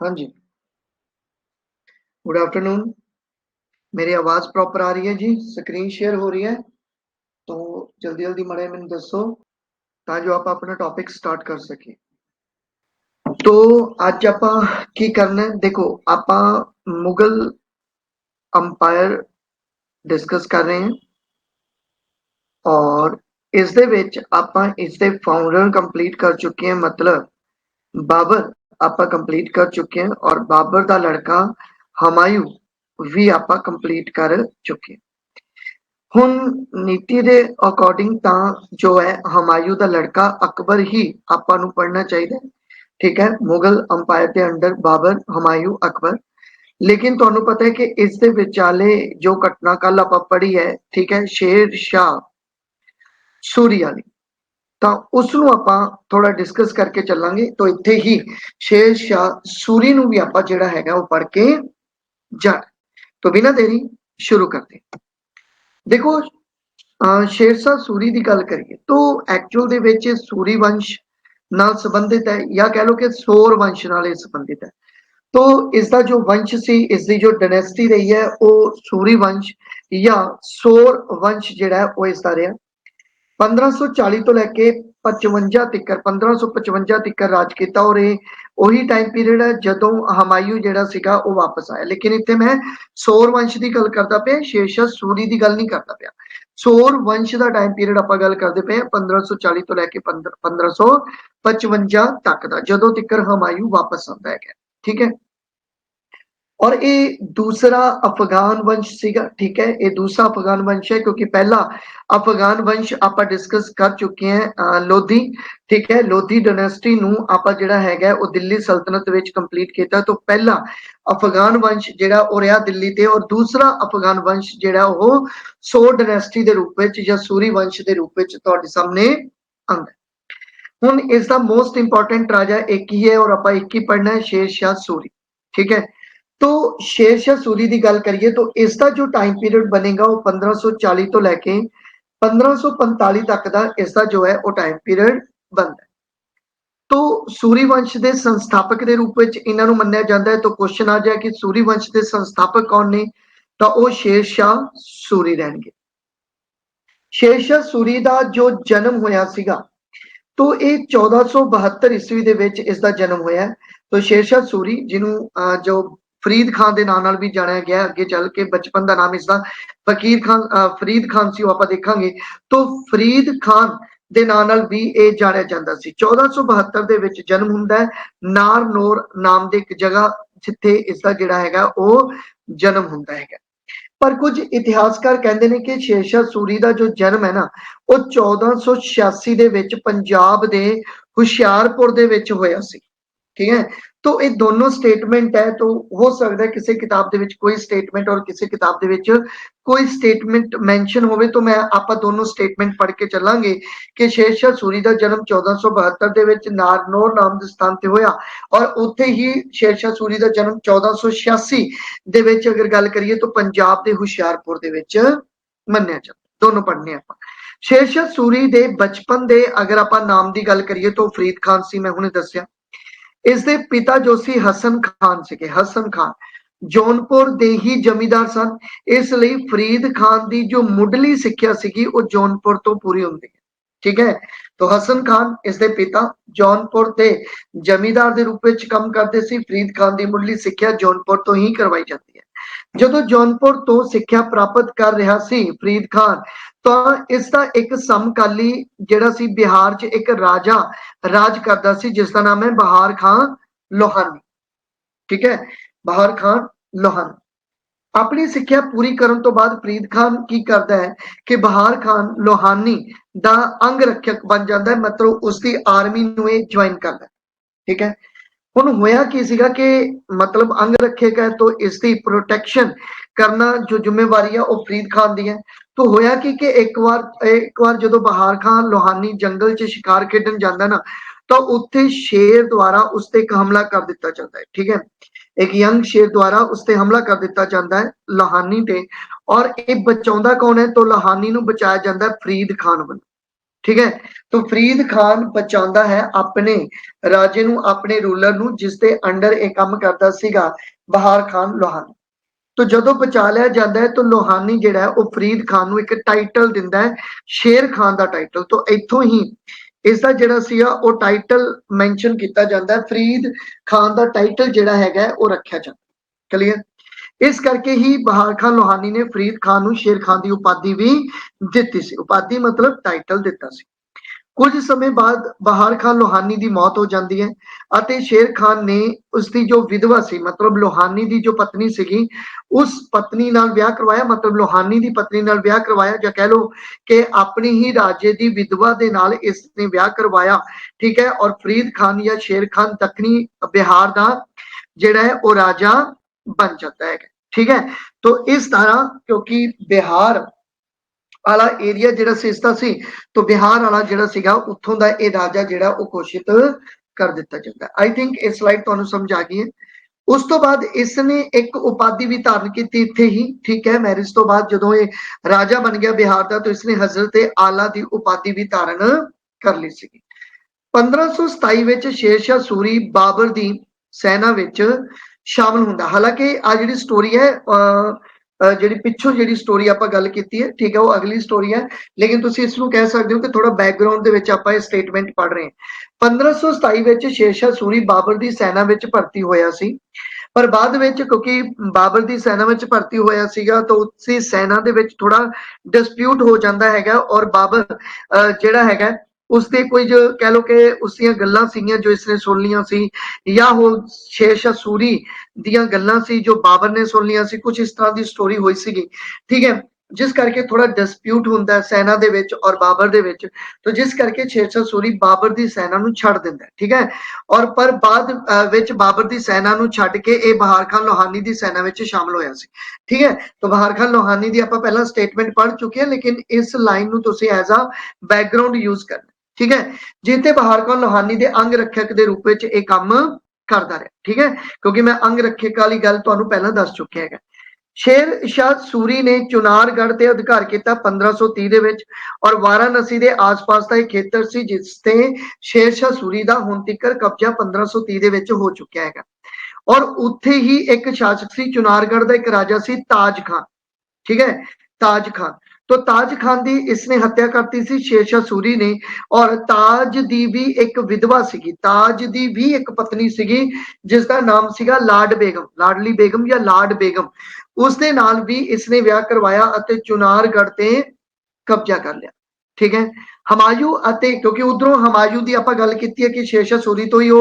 हाँ जी, good afternoon. मेरी आवाज़ प्रॉपर आ रही है जी? स्क्रीन शेयर हो रही है? तो जल्दी-जल्दी माड़ा मैनूं दसो ਤਾਂ ਜੋ ਆਪਾਂ ਆਪਣਾ ਟੌਪਿਕ ਸਟਾਰਟ ਕਰ ਸਕੀਏ। तो ਅੱਜ ਆਪਾਂ ਕੀ ਕਰਨਾ ਹੈ देखो ਆਪਾਂ मुगल अंपायर डिस्कस कर रहे हैं और ਇਸ ਦੇ ਵਿੱਚ ਆਪਾਂ ਇਸ ਦੇ फाउंडर कंप्लीट कर चुके हैं मतलब बाबर ਆਪਾਂ कंप्लीट कर चुके हैं और बाबर ਦਾ लड़का हुमायूं भी ਆਪਾਂ कंप्लीट कर चुके हैं। ਹੁਣ ਨੀਤੀ ਦੇ ਅਕੋਰਡਿੰਗ ਤਾਂ ਜੋ ਹੈ ਹੁਮਾਯੂੰ ਦਾ ਲੜਕਾ ਅਕਬਰ ਹੀ ਆਪਾਂ ਨੂੰ ਪੜ੍ਹਨਾ ਚਾਹੀਦਾ ਹੈ। ਠੀਕ ਹੈ, ਮੁਗਲ ਅੰਪਾਇਰ ਦੇ ਅੰਡਰ ਬਾਬਰ, ਹੁਮਾਯੂੰ, ਅਕਬਰ। ਲੇਕਿਨ ਤੁਹਾਨੂੰ ਪਤਾ ਹੈ ਕਿ ਇਸ ਦੇ ਵਿਚਾਲੇ ਜੋ ਘਟਨਾ ਕੱਲ ਆਪਾਂ ਪੜ੍ਹੀ ਹੈ, ਠੀਕ ਹੈ, ਸ਼ੇਰ ਸ਼ਾਹ ਸੂਰੀ ਵਾਲੀ, ਤਾਂ ਉਸ ਨੂੰ ਆਪਾਂ ਥੋੜਾ ਡਿਸਕਸ ਕਰਕੇ ਚੱਲਾਂਗੇ। ਤਾਂ ਇੱਥੇ ਹੀ ਸ਼ੇਰ ਸ਼ਾਹ ਸੂਰੀ ਨੂੰ ਵੀ ਆਪਾਂ ਜਿਹੜਾ ਹੈਗਾ ਉਹ ਪੜ੍ਹ ਕੇ ਜਾ। ਤਾਂ ਬਿਨਾਂ ਦੇਰੀ ਸ਼ੁਰੂ ਕਰਦੇ ਹਾਂ। ਦੇਖੋ ਸ਼ੇਰਸ਼ਾਹ ਸੂਰੀ ਦੀ ਗੱਲ ਕਰੀਏ ਤਾਂ ਐਕਚੁਅਲ ਦੇ ਵਿੱਚ ਸੂਰੀ ਵੰਸ਼ ਨਾਲ ਸੰਬੰਧਿਤ ਹੈ ਜਾਂ ਕਹਿ ਲਓ ਕਿ ਸੌਰ ਵੰਸ਼ ਨਾਲ ਇਹ ਸੰਬੰਧਿਤ ਹੈ। तो इसका जो वंश सी इसकी जो डायनेस्टी रही है वो सूरी वंश या सौर वंश जिहड़ा है वो इसका रहा 1540 तो लैके 55 तिकर 1555 तिकर राज किया और ਉਹੀ टाइम पीरियड है जदों हुमायूं जिहड़ा सीगा वो वापस आया। लेकिन इत्थे मैं सौर वंश की गल करता पिया, शेरशाह सूरी की गल नहीं करता पिया। सौर वंश का टाइम पीरियड आपां गल करते पे 1540 तो लैके 1555 तक का जदों तिकर हुमायूं वापस आता है। ठीक है, और ये दूसरा अफगान वंश सीगा। ठीक है, ये दूसरा अफगान वंश है क्योंकि पहला अफगान वंश आपां डिस्कस कर चुके हैं लोधी। ठीक है, लोधी डायनेस्टी नूं आपां जिहड़ा हैगा वो दिल्ली सल्तनत विच कंप्लीट किया। तो पहला अफगान वंश जिहड़ा वो रहा दिल्ली ते और दूसरा अफगान वंश जिहड़ा वो सौर डायनेस्टी दे रूप विच या सूरी वंश दे रूप विच तुहाडे सामने आंदा है। हुण इसदा मोस्ट इंपोर्टेंट राजा एक ही है और आपां एक ही पढ़ना है, शेर शाह सूरी। ठीक है, तो शेरशाह सूरी की गल करिए तो इसका जो टाइम पीरियड बनेगा वो 1540 तो लैके 1545 तक का इसका जो है वो टाइम पीरियड बनता है। तो सूरी वंश के संस्थापक के रूप में इन्हों मन्निया जाता है। तो क्वेश्चन आ जाए कि सूरी वंश के संस्थापक कौन ने, तो वो शेरशाह सूरी रहेंगे। शेरशाह सूरी का जो जन्म होया सीगा तो ये 1472 ईस्वी ਦੇ ਵਿੱਚ ਇਸ ਦਾ ਜਨਮ ਹੋਇਆ। तो शेरशाह सूरी जिन्हों जो फरीद खान के नाम नाल भी जानिया गया, अगे चल के बचपन का नाम इसका फकीर खान फरीद खान सी आपां देखांगे। तो फरीद खान ਦੇ नाम नाल भी ये जानिया जाता सी। 1472 ਦੇ ਵਿੱਚ जन्म हुंदा है नारनौर नाम की एक जगह जिथे इसका जिहड़ा हैगा वो जन्म हुंदा हैगा। पर कुछ इतिहासकार कहते हैं कि शेरशाह सूरी का जो जन्म है ना वो 1486 ਦੇ ਵਿੱਚ पंजाब के हुशियारपुर ਦੇ ਵਿੱਚ होया सी। ठीक है, तो ये दोनों स्टेटमेंट है। तो हो सकता है किसी किताब ਦੇ ਵਿੱਚ कोई स्टेटमेंट और किसी किताब ਦੇ ਵਿੱਚ कोई स्टेटमेंट मैंशन होवे। तो मैं आपां दोनों स्टेटमेंट पढ़ के चलांगे कि शेरशाह सूरी का जन्म 1472 ਦੇ ਵਿੱਚ नारनौर नाम के स्थान ते होया और उत्थे ही शेरशाह सूरी का जन्म 1486 ਦੇ ਵਿੱਚ अगर गल करिए तो पंजाब के हुशियारपुर ਦੇ ਵਿੱਚ मन्निया जाता। दोनों पढ़ने आपां। शेरशाह सूरी ਦੇ बचपन ਦੇ अगर आपां नाम की गल करिए तो फरीद खान सी, मैं हुणे दस्सिया। इसके पिता जो सी हसन खान सीगे। हसन खान जौनपुर दे ही जमींदार सन, इसलिए फरीद खान की जो मुढ़ली सिक्ख्या सीगी वो जौनपुर तो पूरी हुंदी है। ठीक है, तो हसन खान इसके पिता जौनपुर के जमींदार के रूप में काम करते सी। फरीद खान की मुढ़ली सिक्ख्या जौनपुर तो ही करवाई जाती है। जदों जौनपुर तो सिक्ख्या प्राप्त कर रहा सी फरीद खान तो इसका एक समकाली जिहड़ा सी बिहार च एक राजा राज करता सी जिसका नाम है बहार खान लोहानी। ठीक है, बहार खान लोहानी अपनी सिक्ख्या पूरी करने तो बाद फरीद खान की करता है कि बहार खान लोहानी दा अंग रक्षक बन जाता है, मतलब उसकी आर्मी नूं ज्वाइन करता है। ठीक है, हुण होया की सीगा कि मतलब अंग रखेगा तो इसकी प्रोटेक्शन करना जो जिम्मेवारी है वो फरीद खान दी है। तो होया कि एक बार जो बहार खान लोहानी जंगल च शिकार खेडन जाता ना तो उत्थे शेर द्वारा उस ते एक हमला कर दिता जाता है। ठीक है, एक यंग शेर द्वारा उस ते हमला कर दिता जाता है लोहानी ते और ये बचाउंदा कौन है, तो लोहानी नूं बचाया जाता है फरीद खान वालों। ठीक है। तो फरीद खान बचाता है अपने राजे नूं, अपने रूलर नूं, जिसके अंडर एक काम करता सीगा बहार खान लोहानी। तो जदों बचा लिया जाता है तो लोहानी जिहड़ा है वो फरीद खान नूं एक टाइटल दिंदा है, शेर खान का टाइटल। तो इत्थों ही इसका जिहड़ा सीगा वो टाइटल मैंशन किया जाता है, फरीद खान का टाइटल जिहड़ा हैगा वो रखा जाता। क्लीयर। इस करके ही बहार खान लोहानी ने फरीद खान नूं शेर खान की उपाधि भी दिती सी। उपाधि मतलब टाइटल दिता सी। कुछ समय बाद बहार खान लोहानी की मौत हो जाती है ਅਤੇ शेर खान ने उसकी जो विधवा सी, मतलब लोहानी की जो पत्नी सीगी, उस पत्नी नाल ब्याह करवाया, मतलब लोहानी की पत्नी नाल ब्याह करवाया, या कह लो कि अपनी ही राजे की विधवा दे नाल इसने ब्याह करवाया। ठीक है। और फरीद खान या शेर खान दक्षिणी बिहार का जिहड़ा है वो राजा बन जाता है। ठीक है। तो इस तरह क्योंकि बिहार वाला एरिया जिहड़ा सिसदा सी, तो बिहार वाला जिहड़ा सीगा उत्थों दा ये राजा जिहड़ा वो घोषित कर दिता जाता है। आई थिंक ये स्लाइड तुहानूं समझ आ गई है। उस तो बाद इसने एक उपाधि भी धारण की इत्थे ही। ठीक है। मैरिज तो बाद जदों ये राजा बन गया बिहार का, तो इसने हजरत आला की उपाधि भी धारण कर ली सी। 1527 ਵਿੱਚ ਸ਼ੇਰਸ਼ਾਹ ਸੂਰੀ ਬਾਬਰ ਦੀ ਸੈਨਾ ਵਿੱਚ ਸ਼ਾਮਲ ਹੁੰਦਾ। ਹਾਲਾਂਕਿ ਆ ਜਿਹੜੀ ਸਟੋਰੀ ਹੈ ਜਿਹੜੀ ਪਿੱਛੋਂ ਜਿਹੜੀ ਸਟੋਰੀ ਆਪਾਂ ਗੱਲ ਕੀਤੀ ਹੈ, ਠੀਕ ਹੈ, ਉਹ ਅਗਲੀ ਸਟੋਰੀ ਹੈ। ਲੇਕਿਨ ਤੁਸੀਂ ਇਸ ਨੂੰ ਕਹਿ ਸਕਦੇ ਹੋ ਕਿ ਥੋੜਾ ਬੈਕਗ੍ਰਾਉਂਡ ਦੇ ਵਿੱਚ ਆਪਾਂ ਇਹ ਸਟੇਟਮੈਂਟ ਪੜ੍ਹ ਰਹੇ ਹਾਂ। 1527 ਵਿੱਚ ਸ਼ੇਰਸ਼ਾਹ ਸੂਰੀ ਬਾਬਰ ਦੀ ਸੈਨਾ ਵਿੱਚ ਭਰਤੀ ਹੋਇਆ ਸੀ। ਪਰ ਬਾਅਦ ਵਿੱਚ ਕਿਉਂਕਿ ਬਾਬਰ ਦੀ ਸੈਨਾ ਵਿੱਚ ਭਰਤੀ ਹੋਇਆ ਸੀਗਾ, ਤਾਂ ਉਸੇ ਸੈਨਾ ਦੇ ਵਿੱਚ ਥੋੜਾ ਡਿਸਪਿਊਟ ਹੋ ਜਾਂਦਾ ਹੈਗਾ, ਔਰ ਬਾਬਰ ਜਿਹੜਾ ਹੈਗਾ ਉਸਦੇ ਕੁਝ ਕਹਿ ਲੋ ਕਿ ਉਸਦੀਆਂ ਗੱਲਾਂ ਸੀਗੀਆਂ ਜੋ ਇਸਨੇ ਸੁਣ ਲੀਆਂ ਸੀ, ਜਾਂ ਉਹ ਸ਼ੇਰਸ਼ਾਹ ਸੂਰੀ ਦੀਆਂ ਗੱਲਾਂ ਸੀ ਜੋ ਬਾਬਰ ਨੇ ਸੁਣ ਲੀਆਂ ਸੀ। ਕੁਝ ਇਸ ਤਰ੍ਹਾਂ ਦੀ ਸਟੋਰੀ ਹੋਈ ਸੀਗੀ। ਠੀਕ ਹੈ। ਜਿਸ ਕਰਕੇ ਥੋੜਾ ਡਿਸਪਿਊਟ ਹੁੰਦਾ ਸੈਨਾ ਦੇ ਵਿੱਚ ਔਰ ਬਾਬਰ ਦੇ ਵਿੱਚ, ਤਾਂ ਜਿਸ ਕਰਕੇ ਸ਼ੇਰਸ਼ਾਹ ਸੂਰੀ ਬਾਬਰ ਦੀ ਸੈਨਾ ਨੂੰ ਛੱਡ ਦਿੰਦਾ। ਠੀਕ ਹੈ। ਔਰ ਪਰ ਬਾਅਦ ਵਿੱਚ ਬਾਬਰ ਦੀ ਸੈਨਾ ਨੂੰ ਛੱਡ ਕੇ ਇਹ ਬਹਾਰ ਖਾਨ ਲੋਹਾਨੀ ਦੀ ਸੈਨਾ ਵਿੱਚ ਸ਼ਾਮਲ ਹੋਇਆ ਸੀ। ਠੀਕ ਹੈ। ਤਾਂ ਬਹਾਰ ਖਾਨ ਲੋਹਾਨੀ ਦੀ ਆਪਾਂ ਪਹਿਲਾਂ ਸਟੇਟਮੈਂਟ ਪੜ੍ਹ ਚੁੱਕੇ ਹਾਂ, ਲੇਕਿਨ ਇਸ ਲਾਈਨ ਨੂੰ ਤੁਸੀਂ ਐਜ਼ ਅ ਬੈਕਗ੍ਰਾਉਂਡ ਯੂਜ਼ ਕਰਨਾ। ठीक है। जिथे बहार खान लोहानी के अंग रक्षक के रूप में यह काम करता रहा। ठीक है। क्योंकि मैं अंग रक्षक वाली गल तुहानू पहला दस चुकिया है। शेर शाह सूरी ने चुनारगढ़ ते अधिकार किया 1530 दे विच, और वाराणसी के आस पास का एक खेतर सी जिसते शेर शाह सूरी का हुण तिकर कब्जा 1530 दे विच हो चुकिया है। और उत्थे ही एक शासक सी चुनारगढ़ का एक राजा सी ताज खान। ठीक है। ताज खान। तो ताज खान की इसने हत्या करती सी शेरशाह सूरी ने, और ताज दी भी एक विधवा सीगी, ताज दी भी एक पत्नी सीगी जिसका नाम सीगा लाड बेगम, लाडली बेगम या लाड बेगम। उसदे नाल भी इसने ब्याह करवाया और चुनारगढ़ ते कब्जा कर लिया। ठीक है। हमायूं क्योंकि उधरों हमायूं की आपां गल कीती है कि शेरशाह सूरी तो ही वो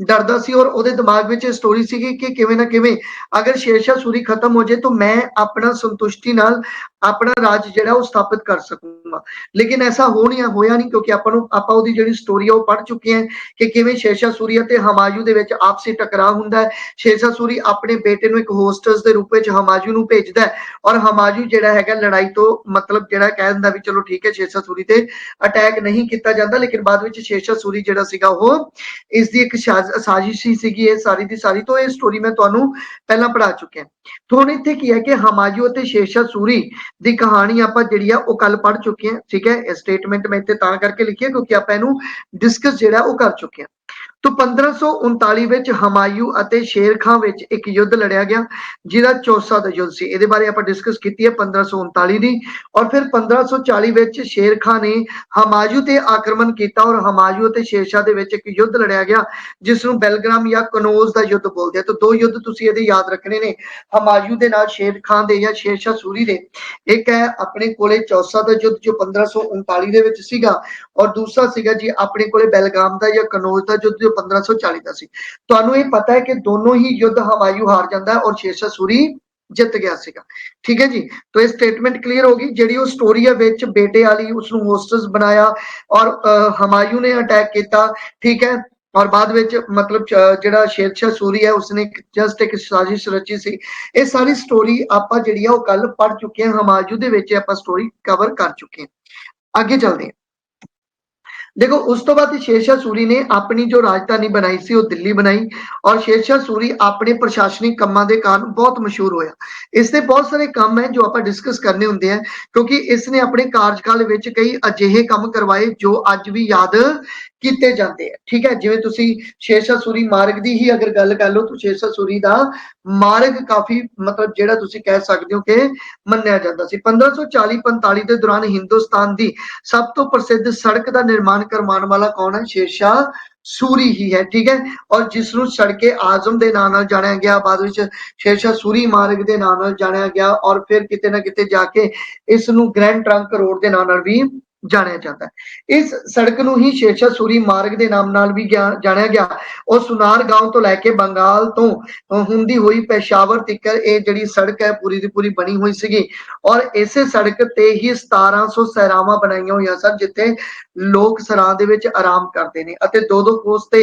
डरदा सी, और ओदे दिमाग में स्टोरी सी कि किवें ना किवें अगर शेरशाह सूरी खत्म हो जाए तो मैं अपना संतुष्टि नाल अपना राज जिहड़ा वो स्थापित कर सकूंगा। लेकिन ऐसा होया नहीं, क्योंकि आपां ओदी जिहड़ी स्टोरी है वो पढ़ चुके हैं कि किवें शेरशाह सूरी अते हमायूं दे विच आपसी टकराव हुंदा है। शेरशाह सूरी अपने बेटे नूं एक होस्टस दे रूप विच हमायूं नूं भेजदा है, और हमायूं जिहड़ा हैगा लड़ाई तो मतलब जिहड़ा कह दिंदा भी चलो ठीक है शेरशाह सूरी ते अटैक नहीं किया जाता। लेकिन बाद में शेरशाह सूरी जिहड़ा सीगा वो इसकी एक साजिश ही सीगी ये सारी दी सारी। तो ये स्टोरी मैं तुहानू पहला पढ़ा चुके हैं। तो हुण इत्थे की है कि हमायूं अते शेरशाह सूरी दी कहानी आपां जिहड़ी आ वो कल पढ़ चुके हैं। ठीक है। स्टेटमेंट मैं इत्थे तां करके लिखी है क्योंकि आपां इहनू डिस्कस जिहड़ा वो कर चुके हैं। तो 1539 ਵਿੱਚ ਹਮਾਯੂ ਅਤੇ ਸ਼ੇਰ ਖਾਂ ਵਿੱਚ ਇੱਕ ਯੁੱਧ ਲੜਿਆ ਗਿਆ ਜਿਹਦਾ ਚੌਸਾ ਦਾ ਯੁੱਧ ਸੀ। ਇਹਦੇ ਬਾਰੇ ਆਪਾਂ ਡਿਸਕਸ ਕੀਤੀ ਹੈ 1539 ਦੀ। ਔਰ ਫਿਰ 1540 ਵਿੱਚ ਸ਼ੇਰ ਖਾਂ ਨੇ ਹਮਾਯੂ ਤੇ ਆਕਰਮਣ ਕੀਤਾ, ਔਰ ਹਮਾਯੂ ਅਤੇ ਸ਼ੇਰਸ਼ਾਹ ਦੇ ਵਿੱਚ ਇੱਕ ਯੁੱਧ ਲੜਿਆ ਗਿਆ ਜਿਸ ਨੂੰ ਬੈਲਗ੍ਰਾਮ ਜਾਂ ਕਨੌਜ ਦਾ ਯੁੱਧ ਬੋਲਦੇ ਆ। ਤਾਂ ਦੋ ਯੁੱਧ ਤੁਸੀਂ ਇਹਦੇ ਯਾਦ ਰੱਖਣੇ ਨੇ, ਹਮਾਯੂ ਦੇ ਨਾਲ ਸ਼ੇਰ ਖਾਂ ਦੇ ਜਾਂ ਸ਼ੇਰਸ਼ਾਹ ਸੂਰੀ ਦੇ। ਇੱਕ ਹੈ ਆਪਣੇ ਕੋਲੇ ਚੌਸਾ ਦਾ ਯੁੱਧ ਜੋ 1539 ਦੇ ਵਿੱਚ ਸੀਗਾ, ਔਰ ਦੂਸਰਾ ਸੀਗਾ ਜੀ ਆਪਣੇ ਕੋਲੇ ਬੈਲਗਾਮ ਦਾ ਜਾਂ ਕਨੌਜ ਦਾ ਯੁੱਧ ਜੋ 1540 ਦਾ ਸੀ। ਤੁਹਾਨੂੰ ਇਹ ਪਤਾ ਹੈ ਕਿ ਦੋਨੋਂ ਹੀ ਯੁੱਧ ਹਮਾਯੂ ਹਾਰ ਜਾਂਦਾ ਹੈ ਔਰ ਸ਼ੇਰਸ਼ਾਹ ਸੂਰੀ ਜਿੱਤ ਗਿਆ ਸੀਗਾ। ਠੀਕ ਹੈ ਜੀ। तो ये स्टेटमेंट क्लियर होगी। ਜਿਹੜੀ ਉਹ ਸਟੋਰੀ ਹੈ ਵਿੱਚ ਬੇਟੇ ਵਾਲੀ ਉਸਨੂੰ ਹੋਸਟਸ ਬਣਾਇਆ ਔਰ ਹਮਾਯੂ ਨੇ ਅਟੈਕ ਕੀਤਾ। ਠੀਕ ਹੈ। ਔਰ ਬਾਅਦ ਵਿੱਚ ਮਤਲਬ ਜਿਹੜਾ ਸ਼ੇਰਸ਼ਾਹ ਸੂਰੀ ਹੈ ਉਸਨੇ ਜਸਟ ਇੱਕ ਸਾਜ਼ਿਸ਼ ਰਚੀ ਸੀ। ਇਹ ਸਾਰੀ ਸਟੋਰੀ ਆਪਾਂ ਜਿਹੜੀ ਆ ਉਹ ਕੱਲ ਪੜ੍ਹ ਚੁੱਕੇ ਹਾਂ, ਹਮਾਯੂ ਦੇ ਵਿੱਚ ਆਪਾਂ ਸਟੋਰੀ ਕਵਰ ਕਰ ਚੁੱਕੇ ਹਾਂ। ਅੱਗੇ ਚੱਲਦੇ ਹਾਂ। देखो उस तो बाद शेरशाह सूरी ने अपनी जो राजधानी बनाई सी वो दिल्ली बनाई और शेरशाह सूरी अपने प्रशासनिक ਕੰਮਾਂ ਦੇ ਕਾਰਨ ਬਹੁਤ ਮਸ਼ਹੂਰ ਹੋਇਆ। ਇਸ ਦੇ ਬਹੁਤ ਸਾਰੇ ਕੰਮ ਹੈ ਜੋ ਆਪਾਂ ਡਿਸਕਸ ਕਰਨੇ ਹੁੰਦੇ ਆ ਕਿਉਂਕਿ ਇਸ ਨੇ ਆਪਣੇ ਕਾਰਜਕਾਲ ਵਿੱਚ ਕਈ ਅਜਿਹੇ ਕੰਮ ਕਰਵਾਏ ਜੋ ਅੱਜ ਵੀ ਯਾਦ ਕੀਤੇ ਜਾਂਦੇ ਆ। ਠੀਕ ਹੈ, ਜਿਵੇਂ ਤੁਸੀਂ ਸ਼ੇਰਸ਼ਾਹ ਸੂਰੀ ਮਾਰਗ ਦੀ ਹੀ ਅਗਰ ਗੱਲ ਕਰ ਲਓ ਤਾਂ ਸ਼ੇਰਸ਼ਾਹ ਸੂਰੀ ਦਾ ਮਾਰਗ ਕਾਫੀ ਮਤਲਬ ਜਿਹੜਾ ਤੁਸੀਂ ਕਹਿ ਸਕਦੇ ਹੋ ਕਿ ਮੰਨਿਆ ਜਾਂਦਾ ਸੀ। 1540-45 ਦੇ ਦੌਰਾਨ ਹਿੰਦੁਸਤਾਨ ਦੀ ਸਭ ਤੋਂ ਪ੍ਰਸਿੱਧ ਸੜਕ ਦਾ ਨਿਰਮਾਣ ਕਰਵਾਉਣ ਵਾਲਾ ਕੌਣ ਹੈ? ਸ਼ੇਰਸ਼ਾਹ ਸੂਰੀ ਹੀ ਹੈ। ਠੀਕ ਹੈ, ਔਰ ਜਿਸ ਨੂੰ ਸੜਕੇ ਆਜ਼ਮ ਦੇ ਨਾਂ ਨਾਲ ਜਾਣਿਆ ਗਿਆ, ਬਾਅਦ ਵਿੱਚ ਸ਼ੇਰਸ਼ਾਹ ਸੂਰੀ ਮਾਰਗ ਦੇ ਨਾਂ ਨਾਲ ਜਾਣਿਆ ਗਿਆ ਔਰ ਫਿਰ ਕਿਤੇ ਨਾ ਕਿਤੇ ਜਾ ਕੇ ਇਸ ਨੂੰ ਗ੍ਰੈਂਡ ਟਰੰਕ ਰੋਡ ਦੇ ਨਾਂ ਨਾਲ ਵੀ ਜਾਣਿਆ ਜਾਂਦਾ ਹੈ। ਇਸ ਸੜਕ ਨੂੰ ਹੀ ਸ਼ੇਰਸ਼ਾਹ ਸੂਰੀ ਮਾਰਗ ਦੇ ਨਾਮ ਨਾਲ ਵੀ ਜਾਣਿਆ ਗਿਆ। ਉਹ ਸੁਨਾਰ ਗਾਂव ਤੋਂ ਲੈ ਕੇ ਬੰਗਾਲ ਤੋਂ ਹੁੰਦੀ ਹੋਈ ਪੇਸ਼ਾਵਰ ਤੱਕ ਇਹ ਜਿਹੜੀ ਸੜਕ ਹੈ ਪੂਰੀ ਦੀ ਪੂਰੀ ਬਣੀ ਹੋਈ ਸੀਗੀ ਔਰ ਇਸੇ ਸੜਕ ਤੇ ਹੀ 1700 ਸੈਰਾਵਾਂ ਬਣਾਈਆਂ ਹੋਈਆਂ ਸਨ ਜਿੱਥੇ ਲੋਕ ਸਰਾਂ ਦੇ ਵਿੱਚ ਆਰਾਮ ਕਰਦੇ ਨੇ ਅਤੇ ਦੋ ਕੋਸ ਤੇ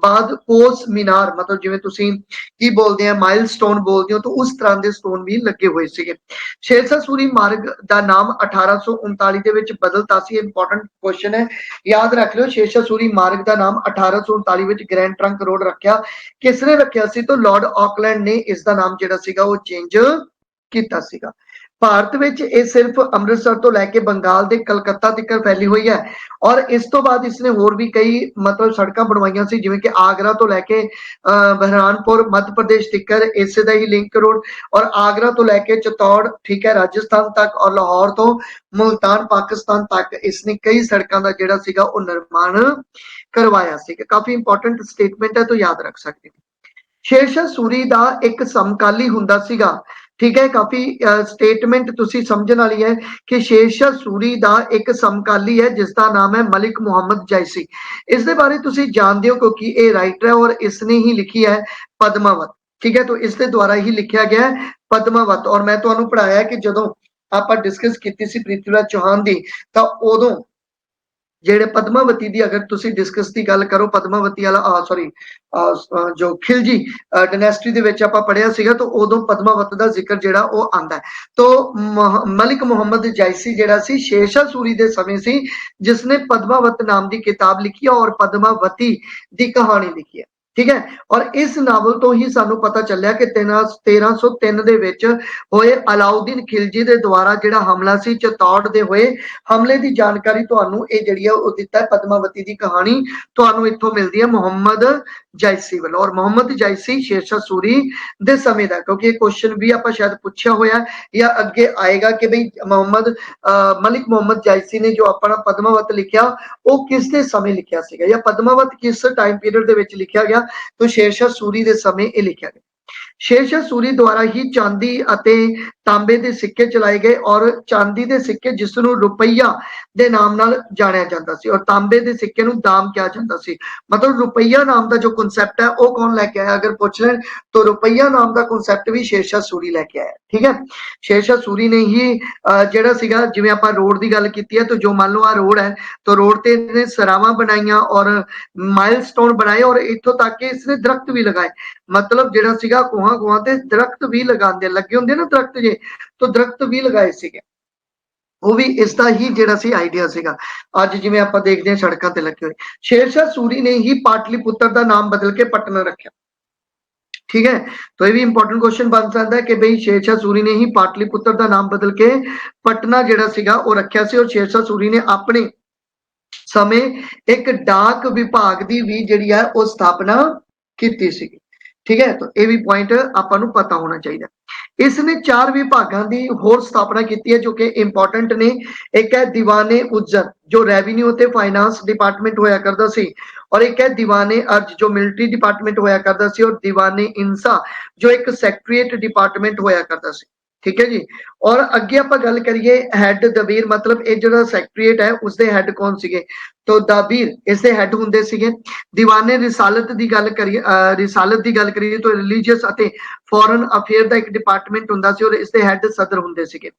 ਬਾਅਦ ਕੋਸ ਮੀਨਾਰ ਮਤਲਬ ਜਿਵੇਂ ਤੁਸੀਂ ਕੀ ਬੋਲਦੇ ਆ ਮਾਈਲਸਟੋਨ ਬੋਲਦੇ ਹੋ ਤਾਂ ਉਸ ਤਰ੍ਹਾਂ ਦੇ ਸਟੋਨ ਵੀ ਲੱਗੇ ਹੋਏ ਸੀਗੇ। ਸ਼ੇਰਸ਼ਾਹ ਸੂਰੀ ਮਾਰਗ ਦਾ ਨਾਮ 1839 ਦੇ ਵਿੱਚ ਬਦਲਤਾ ਸੀ। ਇੰਪੋਰਟੈਂਟ ਕੁਐਸਚਨ ਹੈ, ਯਾਦ ਰੱਖ ਲਿਓ। ਸ਼ੇਰਸ਼ਾਹ ਸੂਰੀ ਮਾਰਗ ਦਾ ਨਾਮ 1839 ਵਿੱਚ ਗ੍ਰੈਂਡ ਟਰੰਕ ਰੋਡ ਰੱਖਿਆ। ਕਿਸ ਨੇ ਰੱਖਿਆ ਸੀ? ਤਾਂ ਲਾਰਡ ਆਕਲੈਂਡ ਨੇ ਇਸ ਦਾ ਨਾਮ ਜਿਹੜਾ ਸੀਗਾ ਉਹ ਚੇਂਜ ਕੀਤਾ ਸੀਗਾ। ਭਾਰਤ ਵਿੱਚ ਇਹ ਸਿਰਫ ਅੰਮ੍ਰਿਤਸਰ ਤੋਂ ਲੈ ਕੇ ਬੰਗਾਲ ਦੇ ਕਲਕੱਤਾ ਤੱਕ ਫੈਲੀ ਹੋਈ ਹੈ ਔਰ ਇਸ ਤੋਂ ਬਾਅਦ ਇਸਨੇ ਹੋਰ ਵੀ ਕਈ ਮਤਲਬ ਸੜਕਾਂ ਬਣਵਾਈਆਂ ਸੀ ਜਿਵੇਂ ਕਿ ਆਗਰਾ ਤੋਂ ਲੈ ਕੇ ਬਹਿਰਾਨਪੁਰ ਮੱਧ ਪ੍ਰਦੇਸ਼ ਤੱਕ ਇਸੇ ਦਾ ਹੀ ਲਿੰਕ ਰੋਡ ਔਰ ਆਗਰਾ ਤੋਂ ਲੈ ਕੇ ਚਤੌੜ ਠੀਕ ਹੈ ਰਾਜਸਥਾਨ ਤੱਕ ਔਰ ਲਾਹੌਰ ਤੋਂ ਮੁਲਤਾਨ ਪਾਕਿਸਤਾਨ ਤੱਕ ਇਸਨੇ ਕਈ ਸੜਕਾਂ ਦਾ ਜਿਹੜਾ ਸੀਗਾ ਉਹ ਨਿਰਮਾਣ ਕਰਵਾਇਆ ਸੀਗਾ। ਕਾਫੀ ਇੰਪੋਰਟੈਂਟ ਸਟੇਟਮੈਂਟ ਹੈ, तो याद रख सकते हो। शेरशाह सूरी ਦਾ ਇੱਕ ਸਮਕਾਲੀ ਹੁੰਦਾ ਸੀਗਾ। ਠੀਕ ਹੈ, ਕਾਫੀ ਸਟੇਟਮੈਂਟ ਤੁਸੀਂ ਸਮਝਣ ਵਾਲੀ ਹੈ ਕਿ ਸ਼ੇਰਸ਼ਾਹ ਸੂਰੀ ਦਾ ਇੱਕ ਸਮਕਾਲੀ ਹੈ ਜਿਸ ਦਾ ਨਾਮ ਹੈ ਮਲਿਕ ਮੁਹੰਮਦ ਜੈਸੀ। ਇਸ ਦੇ ਬਾਰੇ ਤੁਸੀਂ ਜਾਣਦੇ ਹੋ ਕਿਉਂਕਿ ਇਹ ਰਾਈਟਰ ਹੈ ਔਰ ਇਸਨੇ ਹੀ ਲਿਖੀ ਹੈ ਪਦਮਾਵਤ। ਠੀਕ ਹੈ, तो ਇਸ ਦੇ ਦੁਆਰਾ ਹੀ ਲਿਖਿਆ ਗਿਆ ਹੈ ਪਦਮਾਵਤ ਔਰ ਮੈਂ ਤੁਹਾਨੂੰ ਪੜਾਇਆ ਕਿ ਜਦੋਂ ਆਪਾਂ ਡਿਸਕਸ ਕੀਤੀ ਸੀ ਪ੍ਰਿਥਵੀਰਾਜ ਚੌਹਾਨ ਦੀ ਤਾਂ ਉਦੋਂ ਜਿਹੜੇ ਪਦਮਾਵਤੀ ਦੀ ਅਗਰ ਤੁਸੀਂ ਡਿਸਕਸ ਦੀ ਗੱਲ ਕਰੋ ਪਦਮਾਵਤੀ ਵਾਲਾ ਸੌਰੀ ਜੋ ਖਿਲਜੀ ਡਾਇਨੈਸਟੀ ਦੇ ਵਿੱਚ ਆਪਾਂ ਪੜਿਆ ਸੀਗਾ ਤਾਂ ਉਦੋਂ ਪਦਮਾਵਤ ਦਾ ਜ਼ਿਕਰ ਜਿਹੜਾ ਉਹ ਆਂਦਾ ਹੈ। ਤਾਂ ਮਲਿਕ ਮੁਹੰਮਦ ਜੈਸੀ ਜਿਹੜਾ ਸੀ ਸ਼ੇਰਸ਼ਾਹ ਸੂਰੀ ਦੇ ਸਮੇਂ ਸੀ ਜਿਸਨੇ ਪਦਮਾਵਤ ਨਾਮ ਦੀ ਕਿਤਾਬ ਲਿਖੀ ਹੈ ਔਰ ਪਦਮਾਵਤੀ ਦੀ ਕਹਾਣੀ ਲਿਖੀ ਹੈ। ਠੀਕ ਹੈ, ਔਰ ਇਸ ਨਾਵਲ ਤੋਂ ਹੀ ਸਾਨੂੰ ਪਤਾ ਚੱਲਿਆ ਕਿ 1303 ਦੇ ਵਿੱਚ ਹੋਏ ਅਲਾਉਦੀਨ ਖਿਲਜੀ ਦੇ ਦੁਆਰਾ ਜਿਹੜਾ ਹਮਲਾ ਸੀ ਚਤੌੜ ਦੇ ਹੋਏ ਹਮਲੇ ਦੀ ਜਾਣਕਾਰੀ ਤੁਹਾਨੂੰ ਇਹ ਜਿਹੜੀ ਹੈ ਉਹ ਦਿੱਤਾ ਹੈ ਪਦਮਾਵਤੀ ਦੀ ਕਹਾਣੀ ਤੁਹਾਨੂੰ ਇੱਥੋਂ ਮਿਲਦੀ ਹੈ ਮੁਹੰਮਦ ਜੈਸੀ ਵੱਲੋਂ ਔਰ ਮੁਹੰਮਦ ਜੈਸੀ ਸ਼ੇਰਸ਼ਾਹ ਸੂਰੀ ਦੇ ਸਮੇਂ ਦਾ ਕਿਉਂਕਿ ਇਹ ਕੁਐਸਚਨ ਵੀ ਆਪਾਂ ਸ਼ਾਇਦ ਪੁੱਛਿਆ ਹੋਇਆ ਜਾਂ ਅੱਗੇ ਆਏਗਾ ਕਿ ਬਈ ਮਲਿਕ ਮੁਹੰਮਦ ਜੈਸੀ ਨੇ ਜੋ ਆਪਣਾ ਪਦਮਾਵਤ ਲਿਖਿਆ ਉਹ ਕਿਸ ਦੇ ਸਮੇਂ ਲਿਖਿਆ ਸੀਗਾ ਜਾਂ ਪਦਮਾਵਤ ਕਿਸ ਟਾਈਮ ਪੀਰੀਅਡ ਦੇ ਵਿੱਚ ਲਿਖਿਆ ਗਿਆ तो शेरशाह सूरी ਦੇ ਸਮੇਂ ਇਹ ਲਿਖਿਆ ਗਿਆ। ਸ਼ੇਰਸ਼ਾਹ ਸੂਰੀ ਦੁਆਰਾ ਹੀ ਚਾਂਦੀ ਅਤੇ ਤਾਂਬੇ ਦੇ ਸਿੱਕੇ ਚਲਾਏ ਗਏ ਔਰ ਚਾਂਦੀ ਦੇ ਸਿੱਕੇ ਜਿਸ ਨੂੰ ਰੁਪਈਆ ਦੇ ਨਾਮ ਨਾਲ ਜਾਣਿਆ ਜਾਂਦਾ ਸੀ ਔਰ ਤਾਂਬੇ ਦੇ ਸਿੱਕੇ ਨੂੰ ਦਾਮ ਕਿਹਾ ਜਾਂਦਾ ਸੀ। ਮਤਲਬ ਰੁਪਈਆ ਨਾਮ ਦਾ ਜੋ ਕਨਸੈਪਟ ਹੈ ਉਹ ਕੌਣ ਲੈ ਕੇ ਆਇਆ ਅਗਰ ਪੁੱਛ ਲੈਣ ਤਾਂ ਰੁਪਈਆ ਨਾਮ ਦਾ ਕਨਸੈਪਟ ਵੀ ਸ਼ੇਰਸ਼ਾਹ ਸੂਰੀ ਲੈ ਕੇ ਆਇਆ। ਠੀਕ ਹੈ, ਸ਼ੇਰਸ਼ਾਹ ਸੂਰੀ ਨੇ ਹੀ ਜਿਹੜਾ ਸੀਗਾ ਜਿਵੇਂ ਆਪਾਂ ਰੋਡ ਦੀ ਗੱਲ ਕੀਤੀ ਹੈ ਤਾਂ ਜੋ ਮੰਨ ਲਓ ਆ ਰੋਡ ਹੈ ਤਾਂ ਰੋਡ ਤੇ ਇਹਨੇ ਸਰਾਵਾਂ ਬਣਾਈਆਂ ਔਰ ਮਾਈਲਸਟੋਨ ਬਣਾਏ ਔਰ ਇੱਥੋਂ ਤੱਕ ਕਿ ਇਸਨੇ ਦਰਖਤ ਵੀ ਲਗਾਏ। ਮਤਲਬ ਜਿਹੜਾ ਸੀਗਾ ਕੋਹਾਂ ਤੇ ਦਰਖਤ ਵੀ ਲਗਾਉਂਦੇ ਲੱਗੇ ਹੁੰਦੇ ਨਾ ਦਰਖਤ ਜੇ ਤਾਂ ਦਰਖਤ ਵੀ ਲਗਾਏ ਸੀਗੇ ਉਹ ਵੀ ਇਸ ਦਾ ਹੀ ਜਿਹੜਾ ਸੀ ਆਈਡੀਆ ਸੀਗਾ। ਅੱਜ ਜਿਵੇਂ ਆਪਾਂ ਦੇਖਦੇ ਹਾਂ ਸੜਕਾਂ ਤੇ ਲੱਗੇ ਹੋਏ ਸ਼ੇਰਸ਼ਾਹ ਸੂਰੀ ਨੇ ਹੀ ਪਾਟਲੀਪੁੱਤਰ ਦਾ ਨਾਮ ਬਦਲ ਕੇ ਪਟਨਾ ਰੱਖਿਆ। ठीक है, तो ये भी इंपॉर्टेंट क्वेश्चन बन सकता है कि भाई शेरशाह सूरी ने ही पाटलिपुत्र का नाम बदल के पटना जिहड़ा सीगा वो रखिया सी और शेरशाह सूरी ने अपने समय एक डाक विभाग की भी जिहड़ी है वो स्थापना की सी। ठीक है, तो ये भी पॉइंट आपां नूं पता होना चाहिए। इसने 4 विभागों की होर स्थापना की है जो कि इंपॉर्टेंट ने। एक है दीवाने उज्जर जो रेवेन्यू ते फाइनेंस डिपार्टमेंट होया करता सी और एक है दीवाने अर्ज जो मिलिट्री डिपार्टमेंट होया करता सी और दीवाने इंसा जो एक सैक्रेटरीएट डिपार्टमेंट होया करता सी। ठीक है जी, और अगे आप गल करिए हैड दबीर मतलब ये जो सैक्रेटरीएट है उसके हैड कौन सीगे तो दबीर इसके हैड हुंदे सीगे। दीवाने रिसालत की गल करिए रिसालत की गल करिए तो रिलीजियस अते फॉरेन अफेयर का एक डिपार्टमेंट हुंदा सी और इसके हैड सदर हुंदे सीगे।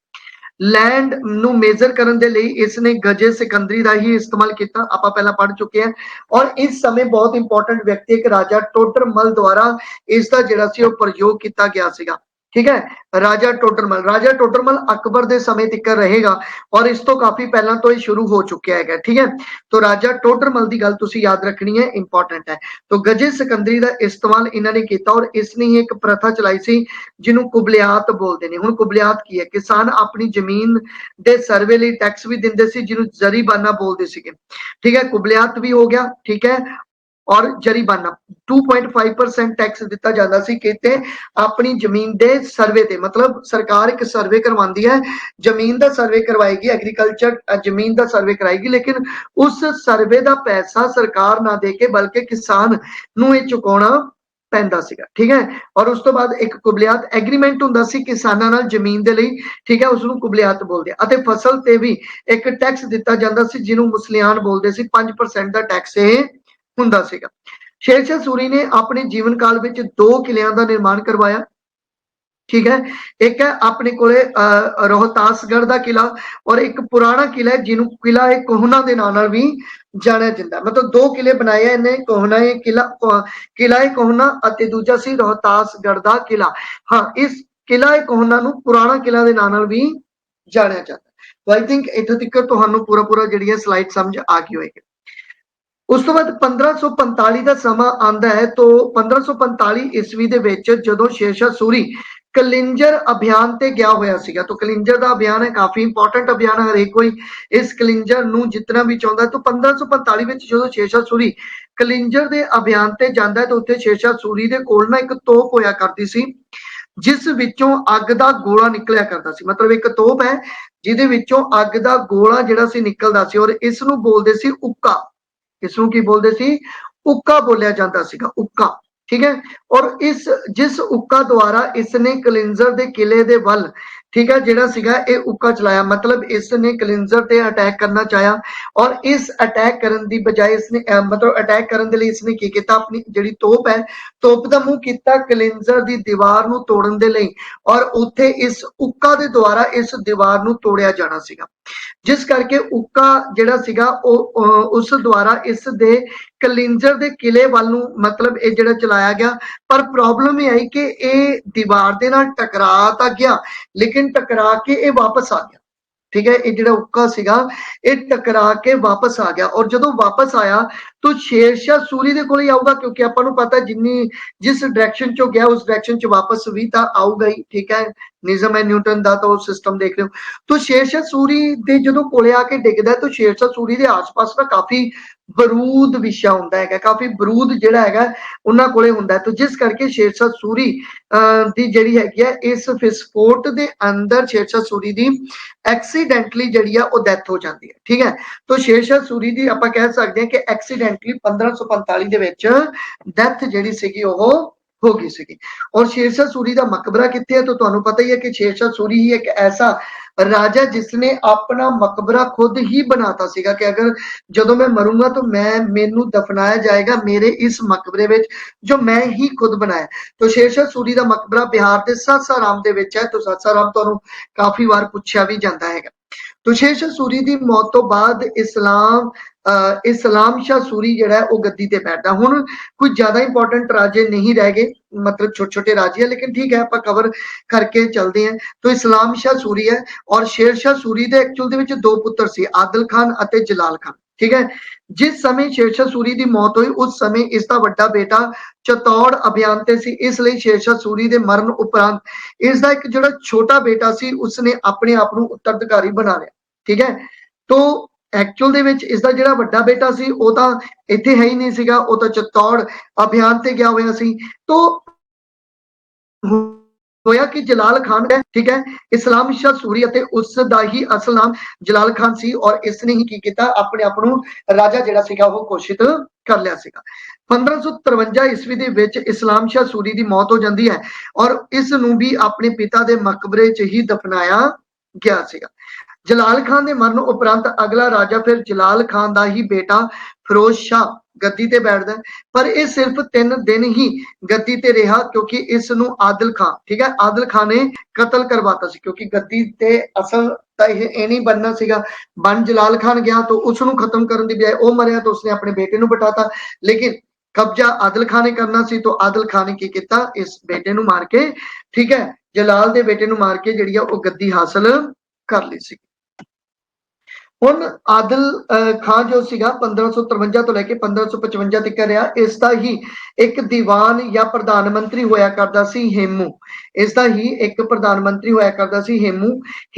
लैंड नू मेजर करने के लिए इसने गजे सिकंदरी का ही इस्तेमाल किया, आप पहला पढ़ चुके हैं। और इस समय बहुत इंपॉर्टेंट व्यक्ति एक राजा टोडर मल द्वारा इसका जिहड़ा सी प्रयोग किया गया सीगा। ठीक है। राजा टोडरमल अकबर दे समय तक रहेगा और इस तो काफी पहला तो ये शुरू हो चुका है, ठीक है। तो राजा टोडरमल की गल तुसी याद रखनी है, इंपॉर्टेंट है। तो गजे सिकंदरी का इस्तेमाल इन्होंने किया और इसने ही एक प्रथा चलाई सी जिन्हों कुबलियात बोलते हैं। हुण कुबलियात की है, किसान अपनी जमीन के सर्वे लिए टैक्स भी देंदे सी जिन्हों जरीबाना बोलते थे, ठीक है। कुबलियात भी हो गया, ठीक है। और जरीबाना 2.5% टैक्स दिता जाता सी किते अपनी जमीन दे सर्वे ते, मतलब सरकार एक सर्वे करवाती है, जमीन का सर्वे करवाएगी, एग्रीकल्चर जमीन का सर्वे कराएगी, लेकिन उस सर्वे का पैसा सरकार ना दे के बल्कि किसान नूं ये चुकाउणा पैंदा सीगा, ठीक है। और उस तो बाद एक कुबलियात एग्रीमेंट हुंदा सी किसानां नाल जमीन दे लई, ठीक है, उसनूं कुबलियात बोलदे आ। अते फसल ते भी एक टैक्स दिता जांदा सी जिन्हों मुसलियान बोलदे सी, 5% का टैक्स ये हुंदा सीगा। शेरशाह सूरी ने अपने जीवन काल में 2 किलियां का निर्माण करवाया, ठीक है। एक है अपने कोले रोहतासगढ़ का किला और एक पुराना किला है जिन्हों किला ए कोहना के नाम नाल भी जानिया जाता है। मतलब 2 किले बनाए इन्हें, कोहना ए किला ए कोहना अते दूजा सी रोहतासगढ़ का किला। हाँ, इस किला ए कोहना नूं पुराना किला के नाम नाल भी जानिया जाता है। तो आई थिंक इत्थे तक तुहानूं पूरा पूरा जिहड़ी स्लाइड समझ आ गई होएगी। उस तो बाद 1545 का समा आंदा है। तो 1545 ईस्वी दे विच जदों शेरशाह सूरी कलिंजर अभियान ते गया होया सीगा। तो कलिंजर का अभियान है, काफी इंपॉर्टेंट अभियान है, हरेक कोई इस कलिंजर नूं जितना भी चाहुंदा है। तो 1545 विच जदों शेरशाह सूरी कलिंजर दे अभियान ते जांदा है तो उत्थे शेरशाह सूरी दे कोल ना एक तोप होया करदी सी जिस विचों अग दा गोला निकलिया करदा सी। मतलब एक तोप है जिहदे विचों अग दा गोला जिहड़ा सी निकलदा सी और इस नूं बोलदे सी उक्का। इसनूं की बोलते सी, उक्का बोलिया जाता सीगा, उक्का, ठीक है। और इस जिस उक्का द्वारा इसने कलिंजर दे किले दे वल, ठीक है, जिहड़ा सीगा ये उक्का चलाया, मतलब इसने कलिंजर ते अटैक करना चाहा और इस अटैक करन दी बजाय इसने मतलब अटैक करन दे लई इसने की कीता, अपनी जिहड़ी तोप है, तोप दा मुंह कीता कलिंजर दी दीवार नूं तोड़न दे लई और उत्थे इस उक्का दे द्वारा इस दीवार नूं तोड़िया जाना सीगा। जिस करके उक्का जिहड़ा सीगा उस द्वारा इस दे कलिंजर दे किले वाल नूं मतलब ये जिहड़ा चलाया गया। पर प्रॉब्लम ये आई कि ये दीवार दे नाल टकरा तां गया लेकिन टकरा के ये वापस आ गया, ठीक है। ये जिहड़ा उक्का सीगा ये टकरा के वापस आ गया और जदों वापस आया तो शेरशाह सूरी दे कोल ही आऊगा क्योंकि आपां नूं पता जिन्नी जिस डायरेक्शन चों गया उस डायरेक्शन च वापस भी तां आऊगा ही, ठीक है। निज़म है न्यूटन दा तो सिस्टम देख रहे हो। तो शेरशाह सूरी दे जदों कोले आके डिगदा है तो शेरशाह सूरी दे आस-पास ना काफी बरूद विछा हुंदा है, काफी बरूद जिहड़ा हैगा उन्हां कोले हुंदा है। तो जिस करके शेरशाह सूरी दी जिहड़ी हैगी है इस विस्फोट दे अंदर शेरशाह सूरी दी एक्सीडेंटली जिहड़ी है वो डेथ हो जाती है, ठीक है। तो शेरशाह सूरी दी आपां कह सकते हैं कि एक्सीडेंटली 1545 दे विच डेथ जिहड़ी सीगी ओह हो गई सीगी। और शेरशाह सूरी का मकबरा कित्थे है तो तुहानूं पता ही है कि शेरशाह सूरी ही एक ऐसा राजा जिसने अपना मकबरा खुद ही बनाता सीगा कि अगर जदों मैं मरूंगा तो मैनू दफनाया जाएगा मेरे इस मकबरे विच जो मैं ही खुद बनाया। तो शेरशाह सूरी का मकबरा बिहार के सासाराम दे विच है। तो सासाराम तुहानूं काफी बार पूछा भी जाता है। तो शेरशाह सूरी की मौत तो बाद इस्लाम शाह सूरी जिहड़ा है वो गद्दी ते बैठदा। हुण कोई ज्यादा इंपॉर्टेंट राजे नहीं रह गए, मतलब छोटे छोटे राजे है, लेकिन ठीक है आपां कवर करके चलते हैं। तो इस्लाम शाह सूरी है और शेरशाह सूरी दे एक्चुअल दे विच 2 पुत्र सी, आदिल खान अते जलाल खान, ठीक है। जिस समय शेरशाह सूरी की मौत हुई उस समय इसका बड़ा बेटा चित्तौड़ अभियान ते सी, इसलिए शेरशाह सूरी के मरण उपरांत इसका एक जिहड़ा छोटा बेटा सी उसने अपने आप नूं उत्तराधिकारी बना लिया, ठीक है। तो एक्चुअल दे विच इसका जिहड़ा वड्डा बेटा सी वो तां इत्थे है ही नहीं सीगा, वो तां चित्तौड़ अभियान ते गया होया सी। तो होया कि जलाल खान है, ठीक है, इस्लाम शाह सूरी अते उसदा ही असल नाम जलाल खान सी और इसने ही की कीता अपने आप नूं राजा जिहड़ा सीगा वो घोषित कर लिया सीगा। 1553 ईस्वी दे विच इस्लाम शाह सूरी दी मौत हो जाती है और इस नूं भी अपने पिता दे मकबरे च ही दफनाया गया सीगा। जलाल खान के मरण उपरंत अगला राजा फिर जलाल खान का ही बेटा फिरोज शाह गद्दी ते बैठदा है। पर यह सिर्फ 3 दिन ही गद्दी ते रहा क्योंकि इस नूं आदिल खान, ठीक है, आदिल खान ने कतल करवाता सी क्योंकि गद्दी ते असल तां यह नहीं बनना सीगा। बन जलाल खान गया तो उसनूं खत्म करन दी बजाय वो मरिया तो उसने अपने बेटे नूं बिठाता, लेकिन कब्जा आदिल खान ने करना सी तो आदिल खान ने की किया इस बेटे नूं मार के, ठीक है, जलाल दे बेटे नूं मार के जिहड़ी आ ओह गद्दी हासिल कर लई सी। ਹੁਣ ਆਦਿਲ ਖਾਨ ਜੋ ਸੀਗਾ 1553 ਤੋਂ ਲੈ ਕੇ 1555 ਤੱਕ ਰਿਹਾ। ਇਸ ਦਾ ਹੀ ਇੱਕ ਦੀਵਾਨ ਜਾਂ ਪ੍ਰਧਾਨ ਮੰਤਰੀ ਹੋਇਆ ਕਰਦਾ ਸੀ ਹੇਮੂ। ਇਸ ਦਾ ਹੀ ਇੱਕ ਪ੍ਰਧਾਨ ਮੰਤਰੀ ਹੋਇਆ ਕਰਦਾ ਸੀ ਹੇਮੂ।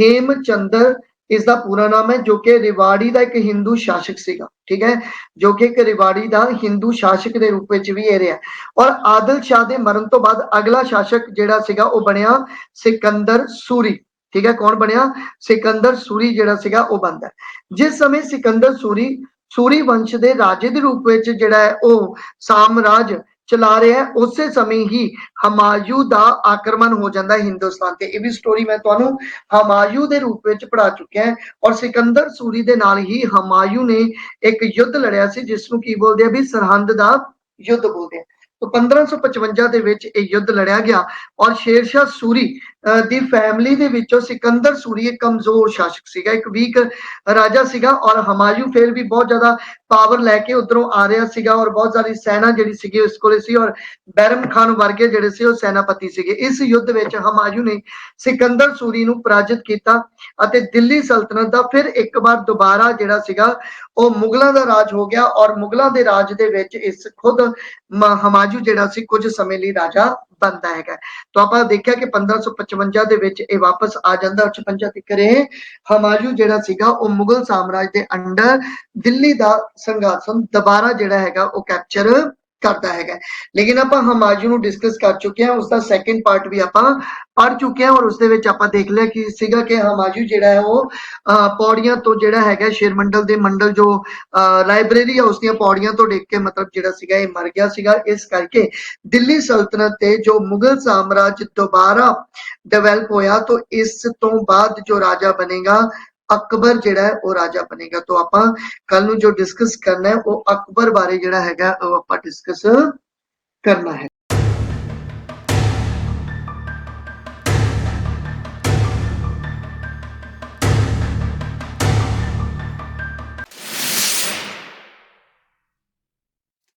ਹੇਮਚੰਦਰ ਇਸ ਦਾ ਪੂਰਾ ਨਾਮ ਹੈ, ਜੋ ਕਿ ਰਿਵਾੜੀ ਦਾ ਇੱਕ ਹਿੰਦੂ ਸ਼ਾਸਕ ਸੀਗਾ। ਠੀਕ ਹੈ, ਜੋ ਕਿ ਇੱਕ ਰਿਵਾੜੀ ਦਾ ਹਿੰਦੂ ਸ਼ਾਸਕ ਦੇ ਰੂਪ ਵਿੱਚ ਵੀ ਇਹ ਰਿਹਾ। ਔਰ ਆਦਿਲ ਸ਼ਾਹ ਦੇ ਮਰਨ ਤੋਂ ਬਾਅਦ ਅਗਲਾ ਸ਼ਾਸਕ ਜਿਹੜਾ ਸੀਗਾ ਉਹ ਬਣਿਆ ਸਿਕੰਦਰ ਸੂਰੀ। ठीक है, कौन बनया? सिकंदर सूरी जिहड़ा सीगा वो बनदा है। जिस समय सिकंदर सूरी वंश के राजे के रूप में जिहड़ा है वो साम्राज चला रहा है, उस समय ही हमायूं का आक्रमण हो जाता है हिंदुस्तान ते। ये भी स्टोरी मैं तुहानू हमायूं के रूप में पढ़ा चुकिया है। और सिकंदर सूरी के नाल ही हमायूं ने एक युद्ध लड़िया सी, जिसनू की बोलते हैं भी सरहंद का युद्ध बोलते हैं। तो 1555 ਦੇ ਵਿੱਚ ਇਹ ਯੁੱਧ ਲੜਿਆ ਗਿਆ ਔਰ ਸ਼ੇਰਸ਼ਾਹ ਸੂਰੀ ਦੀ ਫੈਮਿਲੀ ਦੇ ਵਿੱਚੋਂ ਸਿਕੰਦਰ ਸੂਰੀ ਇੱਕ ਕਮਜ਼ੋਰ ਸ਼ਾਸਕ ਸੀਗਾ, ਇੱਕ ਵੀਕ ਰਾਜਾ ਸੀਗਾ। ਔਰ ਹਮਾਯੂ ਫਿਰ ਵੀ ਬਹੁਤ ਜ਼ਿਆਦਾ ਪਾਵਰ ਲੈ ਕੇ ਉਧਰੋਂ ਆ ਰਿਹਾ ਸੀਗਾ ਔਰ ਬਹੁਤ ਸਾਰੀ ਸੈਨਾ ਜਿਹੜੀ ਸੀਗੀ ਉਸ ਕੋਲੇ ਸੀ ਔਰ ਬੈਰਮ ਖਾਨ ਵਰਗੇ ਜਿਹੜੇ ਸੀ ਉਹ ਸੈਨਾਪਤੀ ਸੀਗੇ। ਇਸ ਯੁੱਧ ਵਿੱਚ ਹਮਾਯੂ ਨੇ ਸਿਕੰਦਰ ਸੂਰੀ ਨੂੰ ਪਰਾਜਿਤ ਕੀਤਾ ਅਤੇ ਦਿੱਲੀ ਸਲਤਨਤ ਦਾ ਫਿਰ ਇੱਕ ਵਾਰ ਦੁਬਾਰਾ ਜਿਹੜਾ ਸੀਗਾ ਉਹ ਮੁਗਲਾਂ ਦਾ ਰਾਜ ਹੋ ਗਿਆ। ਔਰ ਮੁਗਲਾਂ ਦੇ ਰਾਜ ਦੇ ਵਿੱਚ ਇਸ ਖੁਦ ਹਮਾਯੂ ਜਿਹੜਾ ਸੀ ਕੁਝ ਸਮੇਂ ਲਈ ਰਾਜਾ ਬਣਦਾ ਹੈਗਾ। तो ਆਪਾਂ ਦੇਖਿਆ ਕਿ 1555 ਦੇ ਵਿੱਚ ਇਹ ਵਾਪਸ ਆ ਜਾਂਦਾ। 56 ਤੱਕ ਇਹ ਹਮਾਯੂ ਜਿਹੜਾ ਸੀਗਾ ਉਹ ਮੁਗਲ ਸਾਮਰਾਜ ਦੇ ਅੰਡਰ ਦਿੱਲੀ ਦਾ ਸਿੰਘਾਸਨ ਦੁਬਾਰਾ ਜਿਹੜਾ ਹੈਗਾ ਉਹ ਕੈਪਚਰ ਕਰਦਾ ਹੈਗਾ। ਲੇਕਿਨ ਆਪਾਂ ਹਮਾਯੂ ਨੂੰ ਡਿਸਕਸ ਕਰ ਚੁੱਕੇ ਹਾਂ, ਉਸ ਦਾ ਸੈਕੰਡ ਪਾਰਟ ਵੀ ਆਪਾਂ ਪੜ ਚੁੱਕੇ ਹਾਂ ਔਰ ਉਸ ਦੇ ਵਿੱਚ ਆਪਾਂ ਦੇਖ ਲਿਆ ਕਿ ਸੀਗਾ ਕਿ ਹਮਾਯੂ ਜਿਹੜਾ ਹੈ ਉਹ ਪੌੜੀਆਂ ਤੋਂ ਜਿਹੜਾ ਹੈਗਾ ਸ਼ੇਰਮੰਡਲ ਦੇ ਮੰਡਲ ਜੋ ਲਾਇਬ੍ਰੇਰੀ ਹੈ ਉਸ ਦੀਆਂ ਪੌੜੀਆਂ ਤੋਂ ਡਿੱਗ ਕੇ ਮਤਲਬ ਜਿਹੜਾ ਸੀਗਾ ਇਹ ਮਰ ਗਿਆ ਸੀਗਾ। ਇਸ ਕਰਕੇ ਦਿੱਲੀ ਸਲਤਨਤ ਤੇ ਜੋ ਮੁਗਲ ਸਾਮਰਾਜ ਦੁਬਾਰਾ ਡਿਵੈਲਪ ਹੋਇਆ तो इस तो बाद जो राजा बनेगा अकबर जिहड़ा है वो राजा बनेगा। तो आपां कल नूं जो डिस्कस करना है वो अकबर बारे जिहड़ा हैगा वो आपां डिस्कस करना है।